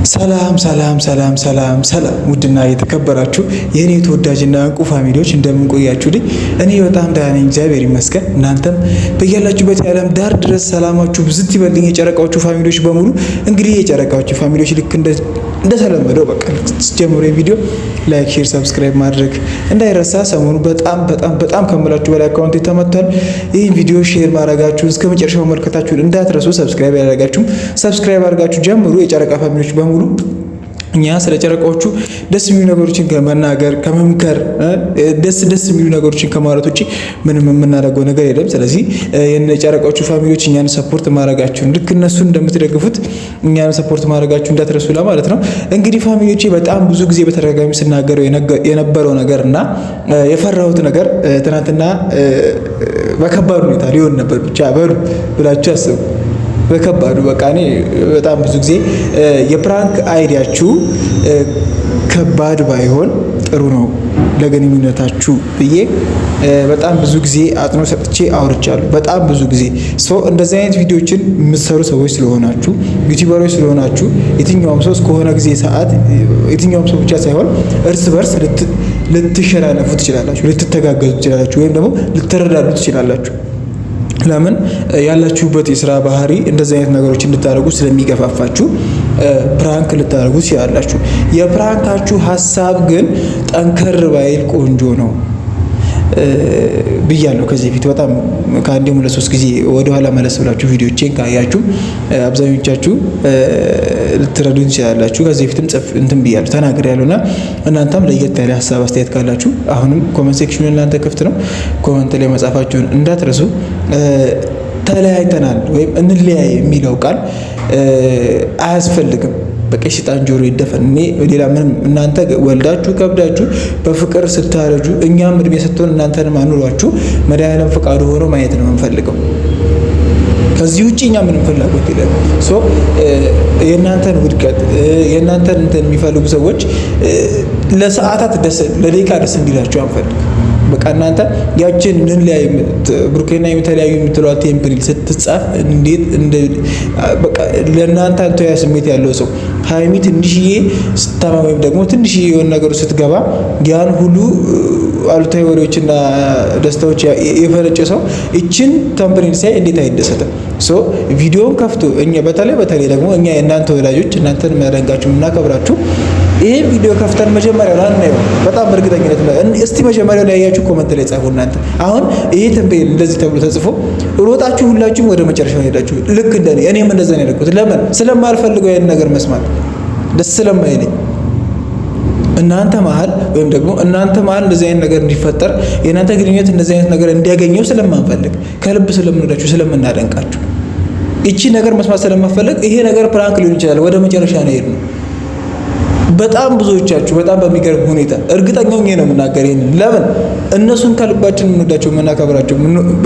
ሰላም ሰላም ሰላም ሰላም ሰላም ውድና የተከበራችሁ የኔ ተወዳጅና እንቁ ፋሚሊዎች እንደምን ቆያችሁልኝ? እኔ በጣም ደህና ነኝ፣ እግዚአብሔር ይመስገን። እናንተም በያላችሁበት የዓለም ዳር ድረስ ሰላማችሁ ብዝት ይበልኝ። የጨረቃዎቹ ፋሚሊዎች በሙሉ እንግዲህ የጨረቃዎቹ ፋሚሊዎች ልክ እንደተለመደው በቃ ጀምሮ ቪዲዮ ላይክ፣ ሼር፣ ሰብስክራይብ ማድረግ እንዳይረሳ። ሰሞኑ በጣም ከምላችሁ በላይ አካውንት ተመቷል። ይህን ቪዲዮ ሼር ማድረጋችሁን እስከ መጨረሻው መልከታችሁን እንዳትረሱ። ሰብስክራይብ ያደረጋችሁም ሰብስክራይብ አድርጋችሁ ጀምሩ። የጨረቃ ፋሚሊዎች በሙሉ እኛ ስለ ጨረቃዎቹ ደስ የሚሉ ነገሮችን ከመናገር ከመምከር ደስ የሚሉ ነገሮችን ከማውራት ውጪ ምንም የምናደርገው ነገር የለም። ስለዚህ የጨረቃዎቹ ፋሚሊዎች እኛን ሰፖርት ማድረጋችሁን ልክ እነሱን እንደምትደግፉት እኛን ሰፖርት ማድረጋችሁ እንዳትረሱ ለማለት ነው። እንግዲህ ፋሚሊዎቼ በጣም ብዙ ጊዜ በተደጋጋሚ ስናገረው የነበረው ነገር እና የፈራሁት ነገር ትናንትና በከባድ ሁኔታ ሊሆን ነበር። ብቻ በሉ ብላችሁ አስቡ። በከባዱ በቃ እኔ በጣም ብዙ ጊዜ የፕራንክ አይዲያችሁ ከባድ ባይሆን ጥሩ ነው ለግንኙነታችሁ ብዬ በጣም ብዙ ጊዜ አጽንኦት ሰጥቼ አውርቻለሁ። በጣም ብዙ ጊዜ እንደዚህ አይነት ቪዲዮችን የምትሰሩ ሰዎች ስለሆናችሁ ዩቲዩበሮች ስለሆናችሁ የትኛውም ሰው እስከሆነ ጊዜ ሰዓት የትኛውም ሰው ብቻ ሳይሆን እርስ በርስ ልትሸናነፉ ትችላላችሁ፣ ልትተጋገዙ ትችላላችሁ፣ ወይም ደግሞ ልትረዳዱ ትችላላችሁ። ለምን ያላችሁበት የስራ ባህሪ እንደዚህ አይነት ነገሮች እንድታደርጉ ስለሚገፋፋችሁ ፕራንክ ልታደርጉ ትችላላችሁ። የፕራንካችሁ ሀሳብ ግን ጠንከር ባይል ቆንጆ ነው ብያለሁ ከዚህ በፊት በጣም ከአንዴም ሁለት ሶስት ጊዜ ወደኋላ መለስ ብላችሁ ቪዲዮቼን ካያችሁ አብዛኞቻችሁ ልትረዱን ትችላላችሁ። ከዚህ በፊትም እንትን ብያለሁ ተናግሬያለሁና እናንተም ለየት ያለ ሀሳብ አስተያየት ካላችሁ አሁንም ኮመንት ሴክሽኑ እናንተ ክፍት ነው። ኮመንት ላይ መጻፋችሁን እንዳትረሱ። ተለያይተናል ወይም እንለያይ የሚለው ቃል አያስፈልግም። በቃ የሰይጣን ጆሮ ይደፈን። እኔ ሌላ ምንም እናንተ ወልዳችሁ ከብዳችሁ በፍቅር ስታረጁ እኛም እድሜ ሰጥቶን እናንተንም አኑሯችሁ መድኃኒዓለም ፈቃዱ ሆኖ ማየት ነው የምንፈልገው። ከዚህ ውጪ እኛ ምንም ፍላጎት የለም። የእናንተን ውድቀት የእናንተን እንትን የሚፈልጉ ሰዎች ለሰዓታት ለደቂቃ ደስ እንዲላችሁ አንፈልግ። በቃ እናንተ ያችን እንለያይ ብሩኬና የተለያዩ የምትለው ቴምፕል ስትጻፍ እንዴት በቃ ለእናንተ አልተያ ስሜት ያለው ሰው ሃይሚ ትንሽዬ ስታማ ወይም ደግሞ ትንሽዬ የሆነ ነገሩ ስትገባ ያን ሁሉ አሉታዊ ወሬዎችና ደስታዎች የፈረጨ ሰው እችን ተምፕኔል ሳይ እንዴት አይደሰትም? ቪዲዮን ከፍቶ እኛ በተለይ ደግሞ እኛ የእናንተ ወላጆች እናንተን የሚያደንቃችሁ የምናከብራችሁ ይሄን ቪዲዮ ከፍተን መጀመሪያ ላናየው በጣም እርግጠኝነት ነው። እስቲ መጀመሪያ ላይ ያያችሁ ኮመንት ላይ ጻፉ። እናንተ አሁን ይሄ ተምፕኔል እንደዚህ ተብሎ ተጽፎ ሮጣችሁ ሁላችሁም ወደ መጨረሻው ሄዳችሁ ልክ እንደኔ እኔም እንደዛ ነው ያደረኩት። ለምን ስለማልፈልገው ያን ነገር መስማት ደስ ስለማይለኝ እናንተ መሀል ወይም ደግሞ እናንተ መሀል እንደዚህ አይነት ነገር እንዲፈጠር የእናንተ ግንኙነት እንደዚህ አይነት ነገር እንዲያገኘው ስለማንፈልግ ከልብ ስለምንወዳችሁ ስለምናደንቃችሁ እቺ ነገር መስማት ስለማፈልግ ይሄ ነገር ፕራንክ ሊሆን ይችላል ወደ መጨረሻ ነው የሄድነው። በጣም ብዙዎቻችሁ በጣም በሚገርም ሁኔታ እርግጠኛው ነው የምናገር ይሄንን ለምን እነሱን ከልባችን የምንወዳቸው የምናከብራቸው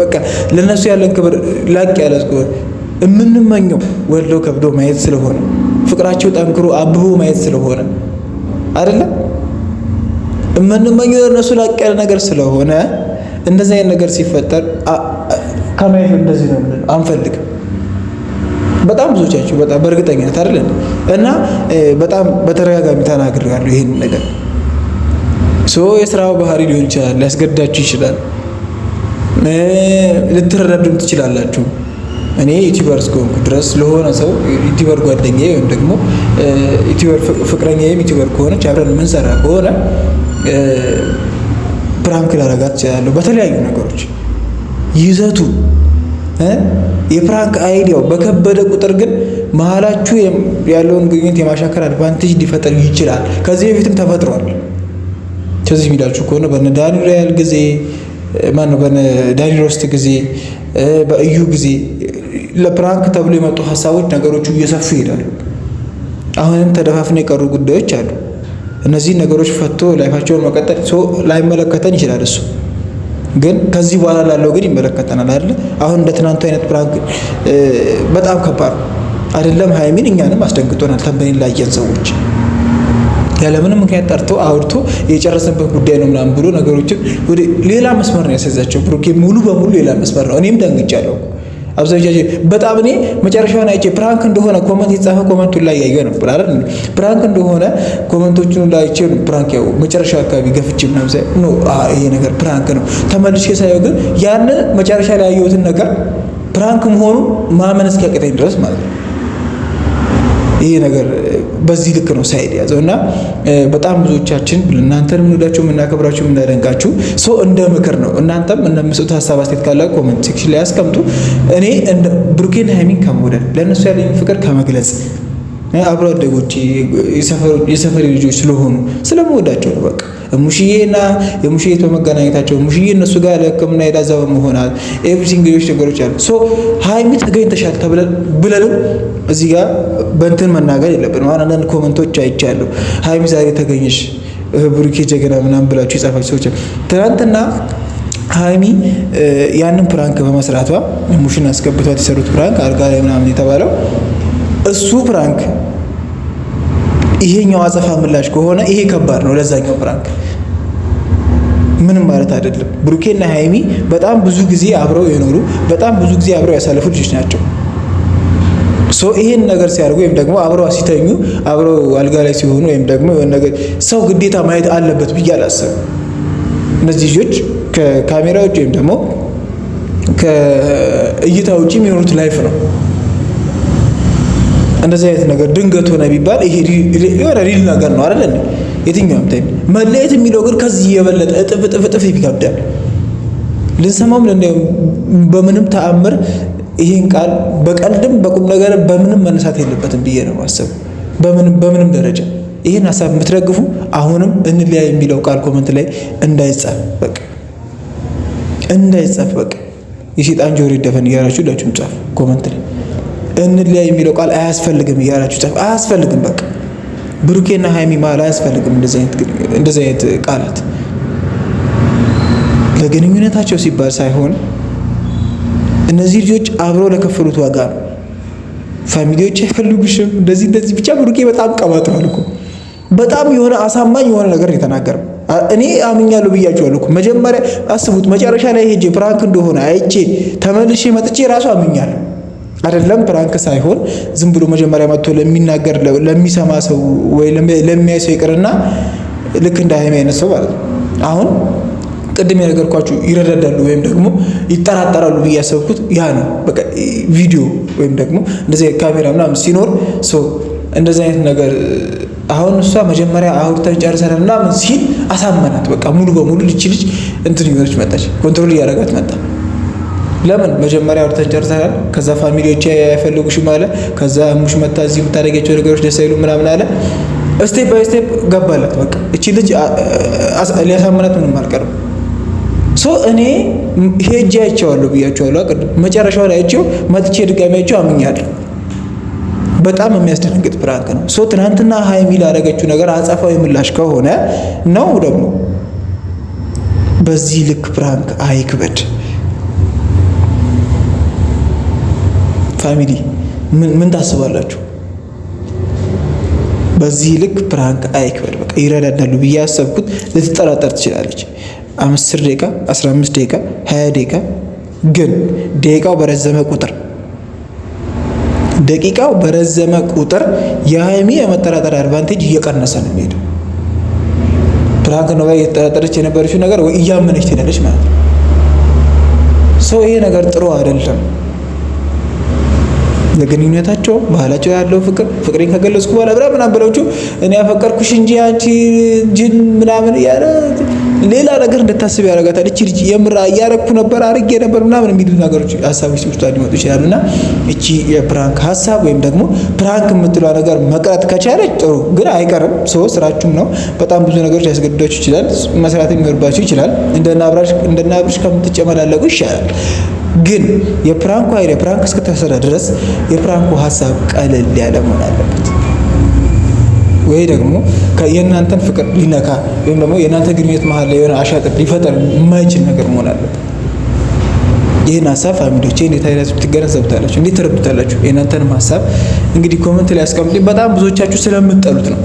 በቃ ለነሱ ያለን ክብር ላቅ ያለ እስከሆነ የምንመኘው ወልደው ከብዶ ማየት ስለሆነ ፍቅራቸው ጠንክሮ አብቦ ማየት ስለሆነ አይደለም የምንመኘው ለነሱ ላቅ ያለ ነገር ስለሆነ እንደዚህ አይነት ነገር ሲፈጠር ከማየት እንደዚህ ነው አንፈልግም። በጣም ብዙዎቻችሁ በጣም በእርግጠኝነት አይደለም እና በጣም በተረጋጋሚ ተናግሬያለሁ ይሄን ነገር። የስራው ባህሪ ሊሆን ይችላል፣ ሊያስገድዳችሁ ይችላል፣ ልትረዱም ትችላላችሁ። እኔ ዩቲዩበር እስከሆንኩ ድረስ ለሆነ ሰው ዩቲዩበር ጓደኛዬ ወይም ደግሞ ዩቲዩበር ፍቅረኛዬም ዩቲዩበር ከሆነች አብረን የምንሰራ ከሆነ ፕራንክ ላደርጋት እችላለሁ በተለያዩ ነገሮች። ይዘቱ የፕራንክ አይዲያው በከበደ ቁጥር ግን መሀላችሁ ያለውን ግንኙነት የማሻከር አድቫንቴጅ ሊፈጠር ይችላል። ከዚህ በፊትም ተፈጥሯል። ከዚህ የሚላችሁ ከሆነ በነ ዳኒ ሮያል ጊዜ በነ ዳኒ ሮስት ጊዜ በእዩ ጊዜ ለፕራንክ ተብሎ የመጡ ሀሳቦች ነገሮቹ እየሰፉ ይሄዳሉ። አሁንም ተደፋፍነው የቀሩ ጉዳዮች አሉ። እነዚህ ነገሮች ፈቶ ላይፋቸውን መቀጠል ላይመለከተን ይችላል። እሱ ግን ከዚህ በኋላ ላለው ግን ይመለከተናል አይደል? አሁን እንደ ትናንቱ አይነት ፕራንክ በጣም ከባድ አይደለም። ሃይሚን እኛንም አስደንግጦናል። ተንበኔን ላየን ሰዎች ያለምንም ምክንያት ጠርቶ አውርቶ የጨረሰበት ጉዳይ ነው ምናምን ብሎ ነገሮችን ወደ ሌላ መስመር ነው ያስያዛቸው። ብሩኬ ሙሉ በሙሉ ሌላ መስመር ነው። እኔም ደንግጫለሁ። አብዛኛው በጣም እኔ መጨረሻውን አይቼ ፕራንክ እንደሆነ ኮመንት የተጻፈ ኮመንቱን ላይ ያየው ነበር አይደል? ፕራንክ እንደሆነ ኮመንቶቹን ላይ አይቼ ፕራንክ ያው መጨረሻ አካባቢ ገፍቼ ምናምን ሳይ ኖ ይሄ ነገር ፕራንክ ነው ተመልሼ ሳየው ግን ያንን መጨረሻ ላይ ያየሁትን ነገር ፕራንክ መሆኑ ማመን እስኪያቅተኝ ድረስ ማለት ነው። ይሄ ነገር በዚህ ልክ ነው ሳይድ ያዘውና በጣም ብዙዎቻችን እናንተንም እንወዳችሁ የምናከብራችሁ የምናደንቃችሁ ሰው እንደ ምክር ነው። እናንተም እንደምትሰጡት ሀሳብ አስተያየት ካለ ኮሜንት ሴክሽን ላይ አስቀምጡ። እኔ እንደ ብሩኬን ሃይሚን ከመውደድ ለእነሱ ያለኝ ፍቅር ከመግለጽ አብሮ አደጎቼ የሰፈሪ ልጆች ስለሆኑ ስለምወዳቸው ነው። በቃ ሙሽዬና የሙሽዬ በመገናኘታቸው ሙሽዬ እነሱ ጋር ለሕክምና የታዛ በመሆናል ኤቭሪቲንግ ሌሎች ነገሮች አሉ። ሶ ሃይሚ ተገኝተሻል ብለንም እዚህ ጋር በእንትን መናገር የለብንም። አሁን አንዳንድ ኮመንቶች አይቻለሁ። ሃይሚ ዛሬ ተገኘሽ ብሩኬ ጀግና ምናምን ብላችሁ የጻፋችሁ ሰዎች ትናንትና ሃይሚ ያንን ፕራንክ በመስራቷ ሙሽን አስገብቷት የሰሩት ፕራንክ አልጋ ላይ ምናምን የተባለው እሱ ፕራንክ ይሄኛው አጸፋ ምላሽ ከሆነ ይሄ ከባድ ነው ለዛኛው ፕራንክ። ምንም ማለት አይደለም። ብሩኬና ሃይሚ በጣም ብዙ ጊዜ አብረው የኖሩ በጣም ብዙ ጊዜ አብረው ያሳለፉ ልጆች ናቸው። ሶ ይሄን ነገር ሲያደርጉ ወይም ደግሞ አብረው ሲተኙ አብረው አልጋ ላይ ሲሆኑ ወይም ደግሞ የሆነ ነገር ሰው ግዴታ ማየት አለበት ብዬ አላሰብም። እነዚህ ልጆች ከካሜራ ውጭ ወይም ደግሞ ከእይታ ውጭ የሚኖሩት ላይፍ ነው። እንደዚህ አይነት ነገር ድንገት ሆነ ቢባል ይሄ የሆነ ሪል ነገር ነው አይደል? የትኛውም ታይም መለየት የሚለው ግን ከዚህ የበለጠ እጥፍ ይከብዳል። ልንሰማም በምንም ተአምር ይሄን ቃል በቀልድም በቁም ነገር በምንም መነሳት የለበትም ብዬ ነው ማሰብ። በምንም ደረጃ ይሄን ሀሳብ የምትደግፉ አሁንም እንለያይ የሚለው ቃል ኮመንት ላይ እንዳይጻፍ በቃ የሰይጣን ጆሮ ይደፈን እያላችሁ ሁላችሁም ጻፉ ኮመንት ላይ እንለያይ የሚለው ቃል አያስፈልግም እያላችሁ ጻፉ። አያስፈልግም በቃ ብሩኬና ሃይሚ ማለት አያስፈልግም እንደዚህ አይነት ቃላት ለግንኙነታቸው ሲባል ሳይሆን እነዚህ ልጆች አብረው ለከፈሉት ዋጋ ነው። ፋሚሊዎች አይፈልጉሽም እንደዚህ ብቻ ብሩኬ በጣም ቀባጥሯል እኮ በጣም የሆነ አሳማኝ የሆነ ነገር የተናገረው እኔ አምኛለሁ ብያቸዋለሁ እኮ መጀመሪያ አስቡት። መጨረሻ ላይ ሄጄ ፕራንክ እንደሆነ አይቼ ተመልሼ መጥቼ ራሱ አምኛለሁ። አይደለም ፕራንክ ሳይሆን ዝም ብሎ መጀመሪያ መጥቶ ለሚናገር ለሚሰማ ሰው ወይ ለሚያይ ሰው ይቅርና ልክ እንደ ሃይሚ አይነት ሰው ማለት ነው። አሁን ቅድም የነገርኳችሁ ይረዳዳሉ ወይም ደግሞ ይጠራጠራሉ ብዬ ያሰብኩት ያ ነው። በቃ ቪዲዮ ወይም ደግሞ እንደዚህ ካሜራ ምናምን ሲኖር ሰው እንደዚህ አይነት ነገር አሁን እሷ መጀመሪያ አውርተን ጨርሰናል ምናምን ሲል አሳመናት። በቃ ሙሉ በሙሉ ልጅ እንትን ይወርች መጣች፣ ኮንትሮል እያደረጋት መጣ። ለምን መጀመሪያ አውርተን ጨርሰናል፣ ከዛ ፋሚሊዎች አይፈልጉሽም አለ፣ ከዛ ሙሽ መታ እዚህ የምታደርጋቸው ነገሮች ደስ አይሉም ምናምን አለ። ስቴፕ ባይ ስቴፕ ገባላት። በቃ እቺ ልጅ ሊያሳመናት ምንም አልቀርም። ሶ እኔ ሄጄ አይቼዋለሁ ብያቸዋለሁ። መጨረሻውን አይቼው መጥቼ ድጋሚ አይቼው አምኛለሁ። በጣም የሚያስደነግጥ ፕራንክ ነው። ሶ ትናንትና ሃይሚ ላደረገችው ነገር አጸፋዊ ምላሽ ከሆነ ነው ደግሞ በዚህ ልክ ፕራንክ አይክበድ። ፋሚሊ ምን ታስባላችሁ? በዚህ ልክ ፕራንክ አይክበድ። በቃ ይረዳዳሉ ብዬ ያሰብኩት ልትጠራጠር ትችላለች። 10 ደቂቃ 15 ደቂቃ 20 ደቂቃ ግን ደቂቃው በረዘመ ቁጥር የሃይሚ የመጠራጠር አድቫንቴጅ እየቀነሰ ነው የሚሄደው። ፕራንክ ነው የተጠራጠረች የነበረችው ነገር ወይ እያመነች ትሄዳለች ማለት ነው። ሰው ይሄ ነገር ጥሩ አይደለም። ለግንኙነታቸው ባህላቸው ያለው ፍቅሬን ከገለጽኩ በኋላ ምናምን ብለውችሁ እኔ ያፈቀርኩሽ እንጂ አንቺ ጅን ምናምን ያለ ሌላ ነገር እንድታስብ ያደርጋታል። እቺ ልጅ የምራ እያረኩ ነበር አርጌ ነበር ምናምን የሚሉ ነገሮች ሀሳቦች ውስጥ ሊመጡ ይችላሉና እቺ የፕራንክ ሀሳብ ወይም ደግሞ ፕራንክ የምትለው ነገር መቅረት ከቻለች ጥሩ፣ ግን አይቀርም። ሰው ስራችሁም ነው። በጣም ብዙ ነገሮች ያስገድዳችሁ ይችላል፣ መስራት የሚኖርባችሁ ይችላል። እንደና አብርሽ ከምትጨመላለቁ ይሻላል። ግን የፕራንኩ አይዲያ ፕራንክ እስከተሰራ ድረስ የፕራንኩ ሀሳብ ቀለል ያለ መሆን አለበት። ወይ ደግሞ የእናንተን ፍቅር ሊነካ ወይም ደግሞ የእናንተ ግንኙነት መሀል ላይ የሆነ አሻጥር ሊፈጠር የማይችል ነገር መሆን አለበት። ይህን ሀሳብ ፋሚሊዎቼ እንዴት አይነት ትገነዘቡታላችሁ? እንዴት ትረዱታላችሁ? የእናንተንም ሀሳብ እንግዲህ ኮመንት ላይ አስቀምጡኝ። በጣም ብዙዎቻችሁ ስለምትጠሉት ነው።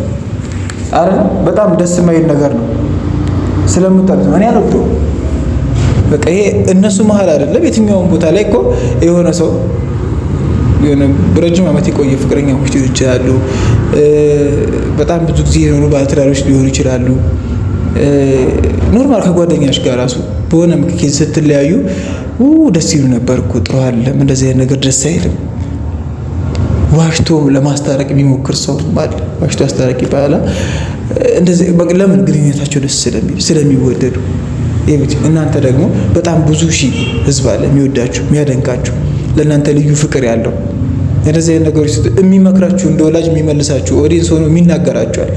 አረ በጣም ደስ የማይል ነገር ነው። ስለምትጠሉት ነው። እኔ አልወደውም። በቃ ይሄ እነሱ መሀል አይደለም፣ የትኛውም ቦታ ላይ እኮ የሆነ ሰው የሆነ ረጅም ዓመት የቆየ ፍቅረኛሞች ሊሆኑ ይችላሉ። በጣም ብዙ ጊዜ የኖሩ ባለትዳሮች ሊሆኑ ይችላሉ። ኖርማል ከጓደኛሽ ጋር ራሱ በሆነ ምክንያት ስትለያዩ ደስ ይሉ ነበር እኮ ጥሩ አይደለም፣ እንደዚህ አይነት ነገር ደስ አይልም። ዋሽቶ ለማስታረቅ የሚሞክር ሰው ማለት ዋሽቶ አስታራቂ ይባላል። እንደዚህ ለምን ግንኙነታቸው ደስ ስለሚወደዱ። እናንተ ደግሞ በጣም ብዙ ሺህ ህዝብ አለ የሚወዳችሁ የሚያደንቃችሁ፣ ለእናንተ ልዩ ፍቅር ያለው እንደዚህ አይነት ነገሮች የሚመክራችሁ እንደ ወላጅ የሚመልሳችሁ ኦዲየንስ ሆኖ የሚናገራችኋል።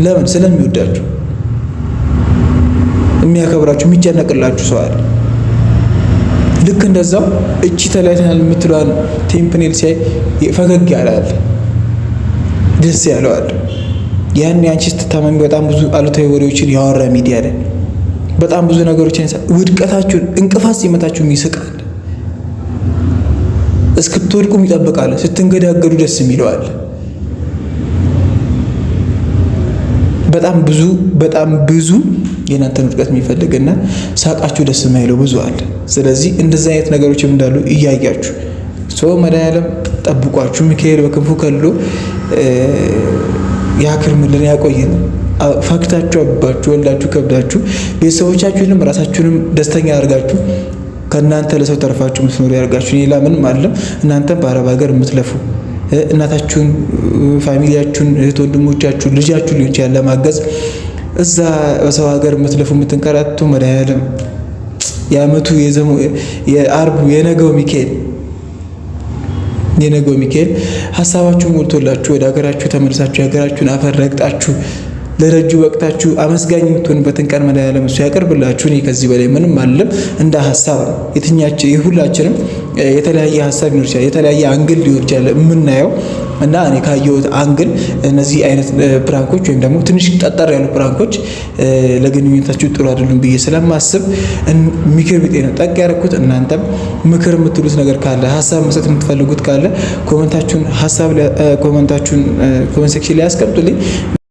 ለምን? ስለሚወዳችሁ፣ የሚያከብራችሁ፣ የሚጨነቅላችሁ ሰው አለ። ልክ እንደዛው እቺ ተለያይተናል የምትለዋን ቴምፕኔል ሲያይ ፈገግ ያላል፣ ደስ ያለዋል። ያን ያንቺ ስትታመሚ በጣም ብዙ አሉታዊ ወሬዎችን ያወራ ሚዲያ ላይ በጣም ብዙ ነገሮችን ውድቀታችሁን እንቅፋት ሲመታችሁ ይስቃል፣ እስክትወድቁም ይጠብቃል፣ ስትንገዳገዱ ደስ የሚለዋል። በጣም ብዙ የእናንተን ውድቀት የሚፈልግና ሳቃችሁ ደስ የማይለው ብዙ አለ። ስለዚህ እንደዚህ አይነት ነገሮችም እንዳሉ እያያችሁ ሰው መድኃኒዓለም ጠብቋችሁ፣ ሚካኤል በክንፉ ከልሎ ያክርምልን ያቆየን። ፈክታችሁ አባችሁ ወልዳችሁ ከብዳችሁ ቤተሰቦቻችሁንም ራሳችሁንም ደስተኛ አድርጋችሁ ከእናንተ ለሰው ተርፋችሁ የምትኖሩ ያደርጋችሁ። ሌላ ምንም አይደለም። እናንተ በአረብ ሀገር የምትለፉ እናታችሁን፣ ፋሚሊያችሁን፣ እህት ወንድሞቻችሁን፣ ልጃችሁን ሊሆን ይችላል ለማገዝ እዛ በሰው ሀገር የምትለፉ የምትንከራቱ መድኃኒዓለም የዓመቱ የአርቡ የነገው ሚካኤል ሀሳባችሁን ሞልቶላችሁ ወደ ሀገራችሁ ተመልሳችሁ የሀገራችሁን አፈር ረግጣችሁ ለረጁ ወቅታችሁ አመስጋኝ የምትሆኑበትን ቀን መድኃኒዓለም እሱ ያቀርብላችሁ። እኔ ከዚህ በላይ ምንም አልልም። እንደ ሀሳብ ነው። የሁላችንም የተለያየ ሀሳብ ሊኖር ይችላል፣ የተለያየ አንግል ሊሆን ይችላል የምናየው እና እኔ ካየሁት አንግል እነዚህ አይነት ፕራንኮች ወይም ደግሞ ትንሽ ጠጠር ያሉ ፕራንኮች ለግንኙነታችሁ ጥሩ አይደሉም ብዬ ስለማስብ ምክር ቢጤ ነው ጠቅ ያደረኩት። እናንተም ምክር የምትሉት ነገር ካለ ሀሳብ መስጠት የምትፈልጉት ካለ ኮመንታችሁን ኮመንት ሴክሽን ላይ ያስቀምጡልኝ።